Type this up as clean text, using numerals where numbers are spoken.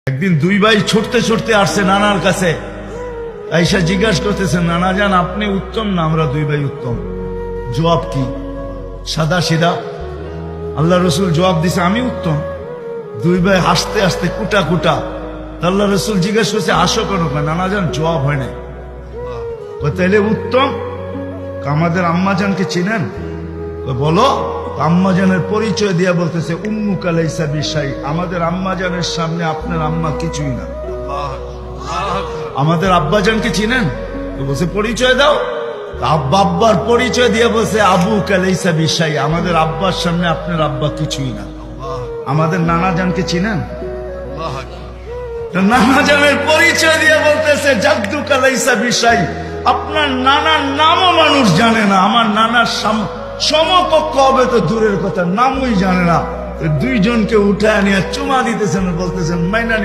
একদিন দুই ভাই ছুটতে ছুটতে আসছে নানার কাছে, আইসা জিজ্ঞাসা করতেছে, নানা জান আপনি উত্তম না আমরা দুই ভাই উত্তম? জবাব কি? সাদা সিধা। আল্লাহ রসুল জবাব দিছে আমি উত্তম। দুই ভাই হাসতে হাসতে কুটা কুটা। আল্লাহ রসুল জিজ্ঞাসা করছে আসো কেন? নানা জান জবাব হয় নাই। তাইলে উত্তম? আমাদের আম্মা জানকে চিনেন? বলো। আম্মাজানের পরিচয় দিয়া বলতেছে উম্মু কালাইসা বিশাই, আমাদের আম্মাজানের সামনে আপনার আম্মা কিছুই না। আমাদের আব্বাজানকে চিনেন? বলছে পরিচয় দাও। আব্বার পরিচয় দিয়ে বলছে আবু কালাইসা বিশাই, আমাদের আব্বার সামনে আপনার আব্বা কিছুই না। আমাদের নানা জানকে চিনেন? নানা জানের পরিচয় দিয়ে বলতেছে জাদ্দু কালাইসা বিশাই, আপনার নানার নামও মানুষ জানে না। আমার নানার সমকক্ষ হবে তো দূরের কথা, নামই জানে না। দুইজনকে উঠায় নিয়ে চুমা দিতেছেন, বলতেছেন মাইনা